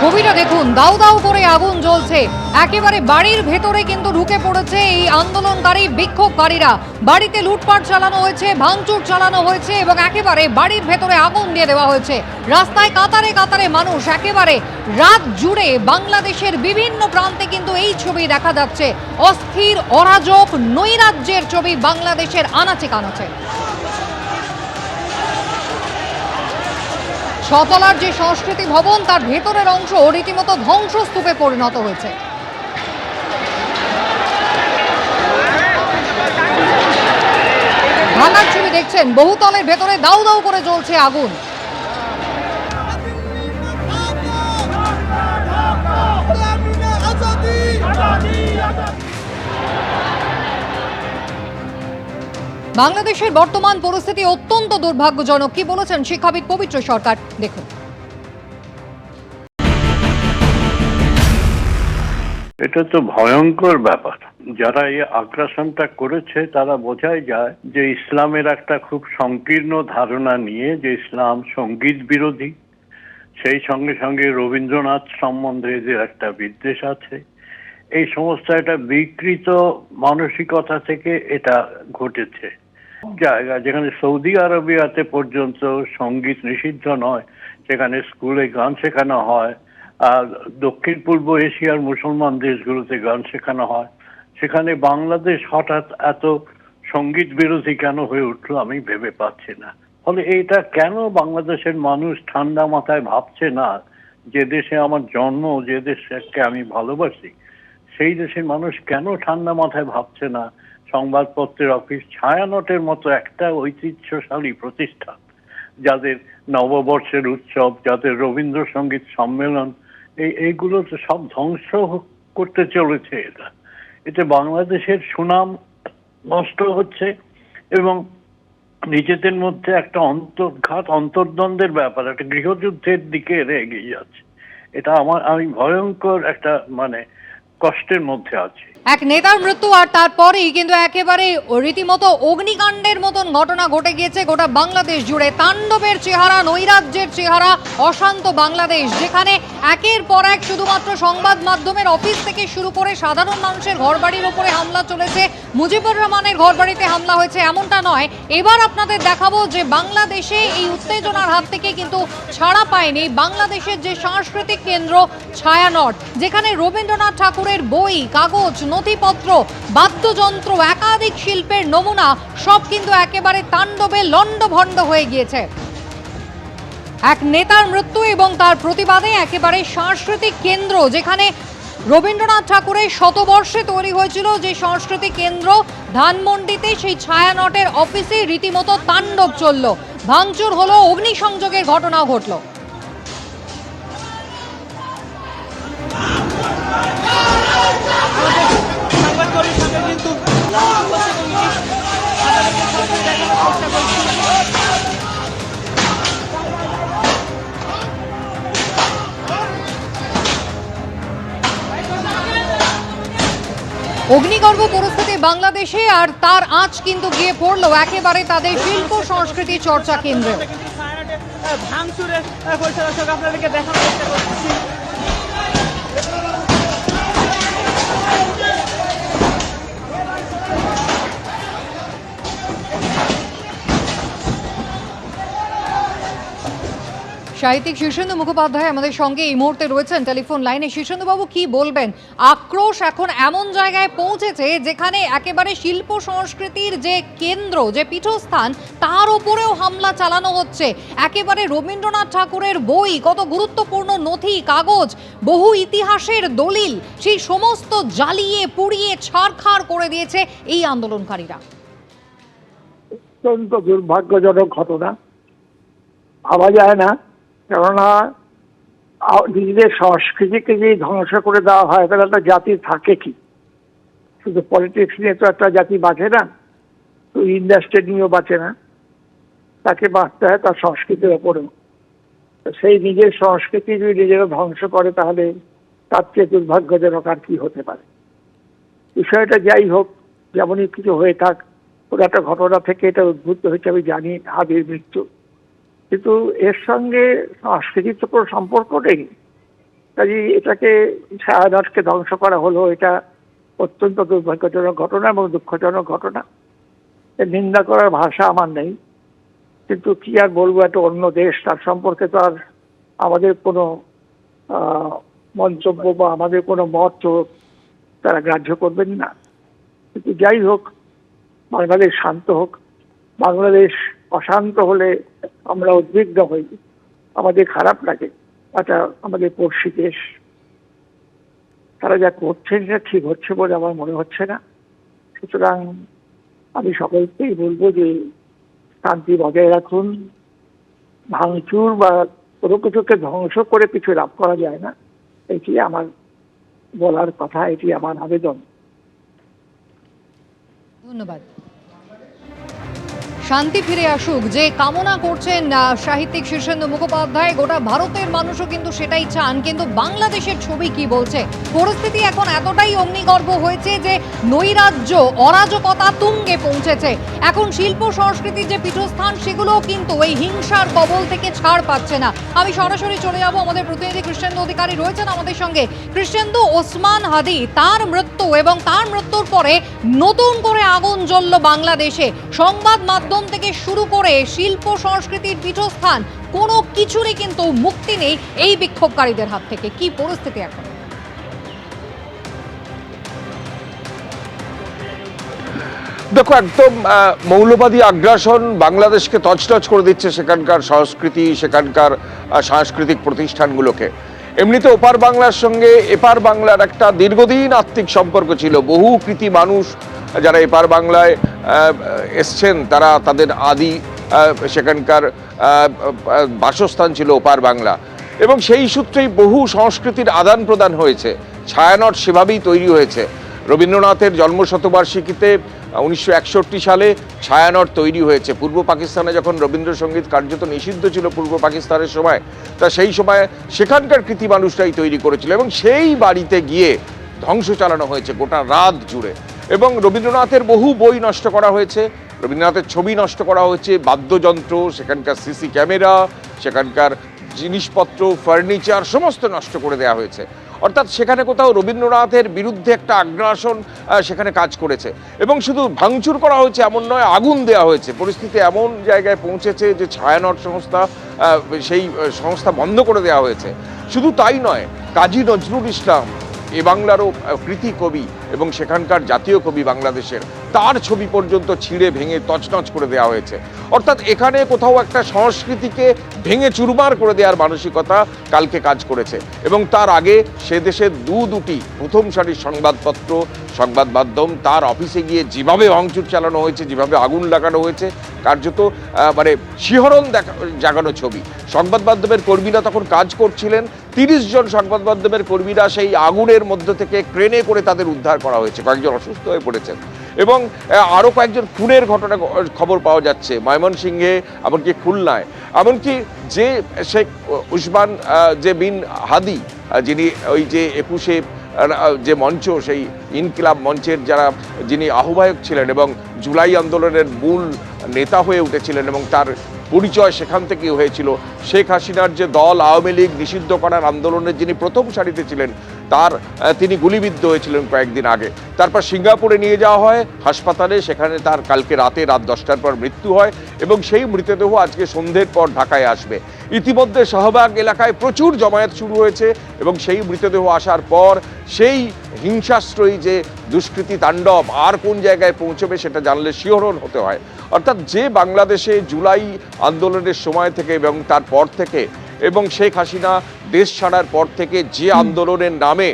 ছবিটা দেখুন, দাউ দাউ করে আগুন জ্বলছে। একেবারে বাড়ির ভেতরে কিন্তু ঢুকে পড়েছে এই আন্দোলনকারী বিক্ষোভকারীরা। বাড়িতে লুটপাট চালানো হয়েছে, ভাঙচুর চালানো হয়েছে এবং একেবারে বাড়ির ভেতরে আগুন দিয়ে দেওয়া হয়েছে। রাস্তায় কাতারে কাতারে মানুষ, একেবারে রাত জুড়ে বাংলাদেশের বিভিন্ন প্রান্তে কিন্তু এই ছবি দেখা যাচ্ছে। অস্থির, অরাজক, নৈরাজ্যের ছবি বাংলাদেশের আনাচে কানাচে। ছতলার যে সংস্কৃতি ভবন, তার ভেতরের অংশ রীতিমতো ধ্বংসস্তূপে পরিণত হয়েছে। ভাঙার ছবি দেখছেন, বহুতলের ভেতরে দাউ দাউ করে জ্বলছে আগুন। বাংলাদেশের বর্তমান পরিস্থিতি অত্যন্ত দুর্ভাগ্যজনক। কি বলেছেন শিক্ষাবিদ পবিত্র সরকার, দেখুন। এটা তো ভয়ঙ্কর ব্যাপার। যারা এই আগ্রাসনটা করেছে তারা বোঝাই যায় যে ইসলামের একটা খুব সংকীর্ণ ধারণা নিয়ে, যে ইসলাম সঙ্গীত বিরোধী, সেই সঙ্গে সঙ্গে রবীন্দ্রনাথ সম্বন্ধে যে একটা বিদ্বেষ আছে, এই সমস্ত একটা বিকৃত মানসিকতা থেকে এটা ঘটেছে। জায়গা যেখানে সৌদি আরবিয়াতে পর্যন্ত সঙ্গীত নিষিদ্ধ নয়, সেখানে স্কুলে গান শেখানো হয়, আর দক্ষিণ পূর্ব এশিয়ার মুসলমান দেশগুলোতে গান শেখানো হয়, সেখানে বাংলাদেশ হঠাৎ এত সঙ্গীত বিরোধী কেন হয়ে উঠলো আমি ভেবে পাচ্ছি না। ফলে এইটা কেন বাংলাদেশের মানুষ ঠান্ডা মাথায় ভাবছে না যে দেশে আমার জন্ম, যে দেশকে আমি ভালোবাসি, সেই দেশের মানুষ কেন ঠান্ডা মাথায় ভাবছে না সংবাদপত্রের অফিস ছায়ানটের মতো একটা ঐতিহ্যশালী প্রতিষ্ঠান, যাদের নববর্ষের উৎসব, যাদের রবীন্দ্রসঙ্গীত সম্মেলন, এইগুলো তো সব ধ্বংস করতে চলেছে। এতে বাংলাদেশের সুনাম নষ্ট হচ্ছে এবং নিজেদের মধ্যে একটা অন্তর্ঘাত, অন্তর্দ্বন্দ্বের ব্যাপার, একটা গৃহযুদ্ধের দিকে এগিয়ে যাচ্ছে। এটা আমি ভয়ঙ্কর একটা কষ্টের মধ্যে আছি। এক নেতার মৃত্যু আর তারপরেই কিন্তু একেবারে রীতিমতো অগ্নিকাণ্ডের মতন ঘটনা ঘটে গিয়েছে গোটা বাংলাদেশ জুড়ে। তাণ্ডবের চেহারা, নৈরাজ্যের চেহারা, অশান্ত বাংলাদেশ, যেখানে একের পর এক শুধুমাত্র সংবাদ মাধ্যমের অফিস থেকে শুরু করে সাধারণ মানুষের ঘরবাড়ির ওপরে হামলা চলেছে। মুজিবুর রহমানের ঘরবাড়িতে হামলা হয়েছে এমনটা নয়। এবার আপনাদের দেখাবো যে বাংলাদেশে এই উত্তেজনার হাত থেকে কিন্তু ছাড়া পায়নি বাংলাদেশের যে সাংস্কৃতিক কেন্দ্র ছায়ানট, যেখানে রবীন্দ্রনাথ ঠাকুরের বই, কাগজ, নথিপত্র, বাদ্যযন্ত্র, একাধিক শিল্পের নমুনা সব কিন্তু একেবারে তাণ্ডবে লণ্ডভণ্ড হয়ে গিয়েছে। এক নেতার মৃত্যু এবং তার প্রতিবাদে একেবারে সাংস্কৃতিক কেন্দ্র, যেখানে রবীন্দ্রনাথ ঠাকুরের শতবর্ষে তৈরি হয়েছিল যে সাংস্কৃতিক কেন্দ্র ধানমন্ডিতে, সেই ছায়ানটের অফিসে রীতিমতো তাণ্ডব চলল। ভাঙচুর হলো, অগ্নিসংযোগের ঘটনাও ঘটল। অগ্নিগর্ভ পরিস্থিতি বাংলাদেশে, আর তার আঁচ কিন্তু গিয়ে পড়লো একেবারে তাদের শিল্প সংস্কৃতি চর্চা কেন্দ্রে। ভাঙচুরের পরিচালক আপনাদেরকে দেখানোর চেষ্টা করতেছি। সাহিত্যিক শীর্ষেন্দু মুখোপাধ্যায় আমাদের সঙ্গে এই মুহূর্তে রয়েছেন টেলিফোন লাইনে। শীর্ষেন্দু বাবু, কি বলবেন? আক্রোশ এখন এমন জায়গায় পৌঁছেছে যেখানে একেবারে শিল্প সংস্কৃতির যে কেন্দ্র, যে পীঠস্থান, তার উপরেও হামলা চালানো হচ্ছে। একেবারে রবীন্দ্রনাথ ঠাকুরের বই, কত গুরুত্বপূর্ণ নথি, কাগজ, বহু ইতিহাসের দলিল, সেই সমস্ত জ্বালিয়ে পুড়িয়ে ছারখার করে দিয়েছে এই আন্দোলনকারীরা। অত্যন্ত দুর্ভাগ্যজনক ঘটনা, ভাবা যায় না। কেননা নিজেদের সংস্কৃতিকে যদি ধ্বংস করে দেওয়া হয় তাহলে একটা জাতি থাকে কি? শুধু পলিটিক্স নিয়ে তো একটা জাতি বাঁচে না, তো ইন্ডাস্ট্রি নিয়েও বাঁচে না। তাকে বাঁচতে হয় তার সংস্কৃতির ওপরেও। সেই নিজের সংস্কৃতি যদি নিজেরা ধ্বংস করে তাহলে তার চেয়ে দুর্ভাগ্যজনক আর কি হতে পারে? বিষয়টা যাই হোক, যেমনই কিছু হয়ে থাক, ওর একটা ঘটনা থেকে এটা উদ্ভূত হয়েছে আমি জানি, হাবির মৃত্যু। কিন্তু এর সঙ্গে সংস্কৃতির তো কোনো সম্পর্ক নেই। কাজে এটাকে ছায়ানটকে ধ্বংস করা হলো, এটা অত্যন্ত দুর্ভাগ্যজনক ঘটনা এবং দুঃখজনক ঘটনা। এর নিন্দা করার ভাষা আমার নেই, কিন্তু কি আর বলবো, একটা অন্য দেশ, তার সম্পর্কে তো আর আমাদের কোনো মন্তব্য বা আমাদের কোনো মত তো তারা গ্রাহ্য করবেন না। কিন্তু যাই হোক, বাংলাদেশ শান্ত হোক। বাংলাদেশ অশান্ত হলে আমরা উদ্বিগ্ন হই, আমাদের খারাপ লাগে। এটা আমাদের পড়শি দেশ, তারা যা করছেন সেটা ঠিক হচ্ছে বলে আমার মনে হচ্ছে না। সুতরাং আমি সকলকেই বলবো যে শান্তি বজায় রাখুন। ভাঙচুর বা কোনো কিছুকে ধ্বংস করে কিছু লাভ করা যায় না, এটি আমার বলার কথা, এটি আমার আবেদন। ধন্যবাদ। শান্তি ফিরে আসুক যে কামনা করছেন সাহিত্যিক শীর্ষেন্দু মুখোপাধ্যায়, গোটা ভারতের মানুষও কিন্তু সেটাই চান। কিন্তু বাংলাদেশের ছবি কি বলছে? পরিস্থিতি এখন এতটাই অগ্নিগর্ভ হয়েছে যে নৈরাজ্য, অরাজকতা তুঙ্গে পৌঁছেছে। এখন শিল্প সংস্কৃতির যে পীঠস্থান সেগুলোও কিন্তু এই হিংসার কবল থেকে ছাড় পাচ্ছে না। আমি সরাসরি চলে যাব, আমাদের প্রতিনিধি কৃষ্ণেন্দু অধিকারী রয়েছেন আমাদের সঙ্গে। কৃষ্ণেন্দু, ওসমান হাদি তার মৃত্যু এবং তার মৃত্যুর পরে নতুন করে আগুন জ্বলল বাংলাদেশে। সংবাদ মাধ্যম থেকে শুরু করে শিল্প সংস্কৃতির পীঠস্থান, কোনো কিছুরই কিন্তু মুক্তি নেই এই বিক্ষোভকারীদের হাত থেকে। কি পরিস্থিতি এখন? দেখো, একদম মৌলবাদী আগ্রাসন বাংলাদেশকে তছনছ করে দিচ্ছে, সেখানকার সংস্কৃতি, সেখানকার সাংস্কৃতিক প্রতিষ্ঠানগুলোকে। এমনিতে ওপার বাংলার সঙ্গে এপার বাংলার একটা দীর্ঘদিন আত্মিক সম্পর্ক ছিল। বহু কৃতি মানুষ যারা এপার বাংলায় এসছেন, তারা তাদের আদি সেখানকার বাসস্থান ছিল ওপার বাংলা, এবং সেই সূত্রেই বহু সংস্কৃতির আদান প্রদান হয়েছে। ছায়ানট সেভাবেই তৈরি হয়েছে। রবীন্দ্রনাথের জন্মশতবার্ষিকীতে 1961 সালে ছায়ানট তৈরি হয়েছে। পূর্ব পাকিস্তানে যখন রবীন্দ্রসঙ্গীত কার্যত নিষিদ্ধ ছিল পূর্ব পাকিস্তানের সময়, তা সেই সময় সেখানকার কৃতি মানুষরাই তৈরি করেছিল, এবং সেই বাড়িতে গিয়ে ধ্বংস চালানো হয়েছে গোটা রাত জুড়ে। এবং রবীন্দ্রনাথের বহু বই নষ্ট করা হয়েছে, রবীন্দ্রনাথের ছবি নষ্ট করা হয়েছে, বাদ্যযন্ত্র, সেখানকার সিসি ক্যামেরা, সেখানকার জিনিসপত্র, ফার্নিচার সমস্ত নষ্ট করে দেওয়া হয়েছে। অর্থাৎ সেখানে কোথাও রবীন্দ্রনাথের বিরুদ্ধে একটা আগ্রাসন সেখানে কাজ করেছে। এবং শুধু ভাঙচুর করা হয়েছে এমন নয়, আগুন দেওয়া হয়েছে। পরিস্থিতি এমন জায়গায় পৌঁছেছে যে ছায়ানট সংস্থা, সেই সংস্থা বন্ধ করে দেওয়া হয়েছে। শুধু তাই নয়, কাজী নজরুল ইসলাম, এ বাংলারও কৃতি কবি এবং সেখানকার জাতীয় কবি বাংলাদেশের, তার ছবি পর্যন্ত ছিঁড়ে ভেঙে তছনছ করে দেওয়া হয়েছে। অর্থাৎ এখানে কোথাও একটা সংস্কৃতিকে ভেঙে চুরমার করে দেওয়ার মানসিকতা কালকে কাজ করেছে। এবং তার আগে সে দেশের দুটি প্রথম সারির সংবাদপত্র, সংবাদ মাধ্যম, তার অফিসে গিয়ে যেভাবে ভাঙচুর চালানো হয়েছে, যেভাবে আগুন লাগানো হয়েছে, কার্যত মানে শিহরণ জাগানো ছবি। সংবাদ মাধ্যমের কর্মীরা তখন কাজ করছিলেন, 30 জন সংবাদ মাধ্যমের কর্মীরা সেই আগুনের মধ্য থেকে ক্রেনে করে তাদের উদ্ধার করা হয়েছে। কয়েকজন অসুস্থ হয়ে পড়েছেন, এবং আরও কয়েকজন খুনের ঘটনা খবর পাওয়া যাচ্ছে ময়মনসিংহে, এমনকি খুলনায়। এমনকি যে শেখ উসমান যে বিন হাদি, যিনি ওই যে 21-এ যে মঞ্চ, সেই ইনকিলাব মঞ্চের যিনি আহ্বায়ক ছিলেন এবং জুলাই আন্দোলনের মূল নেতা হয়ে উঠেছিলেন, এবং তার পরিচয় সেখান থেকেই হয়েছিল। শেখ হাসিনার যে দল, আওয়ামী লীগ নিষিদ্ধ করার আন্দোলনের যিনি প্রথম সারিতে ছিলেন, তিনি গুলিবিদ্ধ হয়েছিলেন কয়েকদিন আগে। তারপর সিঙ্গাপুরে নিয়ে যাওয়া হয় হাসপাতালে, সেখানে তার কালকে রাত 10টার পর মৃত্যু হয়, এবং সেই মৃতদেহ আজকে সন্ধ্যের পর ঢাকায় আসবে। ইতিমধ্যে শাহবাগ এলাকায় প্রচুর জমায়েত শুরু হয়েছে, এবং সেই মৃতদেহ আসার পর সেই হিংসাশ্রয়ী যে দুষ্কৃতি তাণ্ডব আর কোন জায়গায় পৌঁছবে সেটা জানলে শিহরণ হতে হয়। অর্থাৎ যে বাংলাদেশে জুলাই আন্দোলনের সময় থেকে এবং তারপর থেকে, এবং শেখ হাসিনা দেশ ছাড়ার পর থেকে যে আন্দোলনের নামে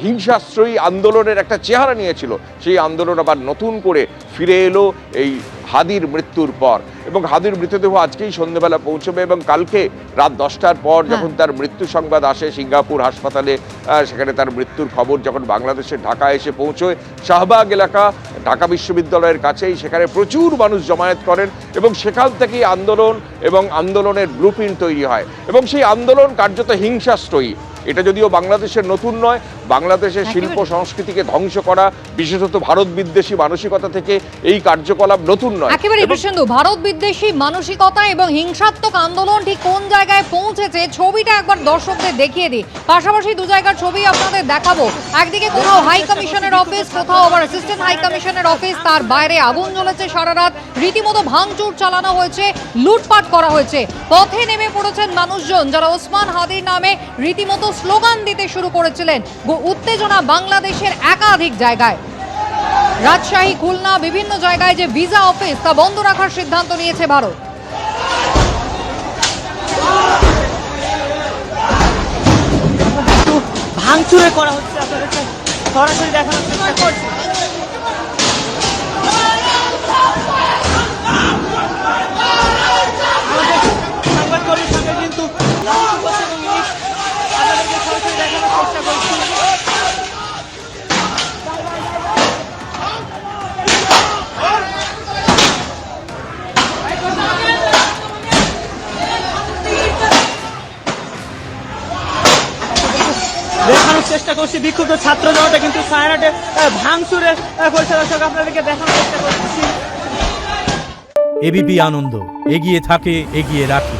হিংসাশ্রয়ী আন্দোলনের একটা চেহারা নিয়েছিল, সেই আন্দোলন আবার নতুন করে ফিরে এলো এই হাদির মৃত্যুর পর। এবং হাদির মৃতদেহ আজকেই সন্ধ্যেবেলা পৌঁছবে, এবং কালকে রাত 10টার পর যখন তার মৃত্যু সংবাদ আসে সিঙ্গাপুর হাসপাতালে, সেখানে তার মৃত্যুর খবর যখন বাংলাদেশের ঢাকা এসে পৌঁছয়, শাহবাগ এলাকা ঢাকা বিশ্ববিদ্যালয়ের কাছেই, সেখানে প্রচুর মানুষ জমায়েত করেন, এবং সেখান থেকেই আন্দোলন এবং আন্দোলনের ব্লুপ্রিন্ট তৈরি হয়। এবং সেই আন্দোলন কার্যত হিংসাশ্রয়ী। এটা যদিও বাংলাদেশের নতুন নয়, বাংলাদেশের শিল্প একেবারে। সংস্কৃতিকে ধ্বংস করা, বিশেষত ভারত বিদ্বেষী মানসিকতা থেকে এই কার্যকলাপ নতুন নয়। একেবারে এবং কৃষ্ণেন্দু, ভারত বিদ্বেষী মানসিকতা এবং হিংসাত্মক আন্দোলন ঠিক কোন জায়গায় পৌঁছেছে ছবিটা একবার দর্শকদের দেখিয়ে দিই। পাশাপাশি দু জায়গার ছবি আপনাদের দেখাবো। একদিকে কোথাও হাই কমিশনের অফিস, কোথাও আবার অ্যাসিস্ট্যান্ট হাই কমিশনের অফিস, তার বাইরে আগুন জ্বলেছে সারা রাত, রীতিমতো ভাঙচুর চালানো হয়েছে, লুটপাট করা হয়েছে। পথে নেমে পড়েছেন মানুষজন যারা ওসমান হাদির নামে রীতিমতো স্লোগান দিতে শুরু করেছিলেন। উত্তেজনা বাংলাদেশের একাধিক জায়গায়, রাজশাহী, খুলনা, বিভিন্ন জায়গায় যে ভিসা অফিস তা বন্ধ রাখার সিদ্ধান্ত নিয়েছে ভারত। একটু ভাঙচুরে করা হচ্ছে, আপনাদেরকে সরাসরি দেখানোর চেষ্টা করছি। আমাদের সংবাদকর্মীর সঙ্গে কিন্তু আপনাদেরকে সরাসরি দেখানোর চেষ্টা করছি। দেখানোর চেষ্টা করছি বিক্ষুব্ধ ছাত্র জনতা কিন্তু সায়নাটে ভাঙচুরে করছে। দর্শক আপনাদেরকে দেখানোর চেষ্টা করছি। এবিপি আনন্দ, এগিয়ে থাকে, এগিয়ে রাখে।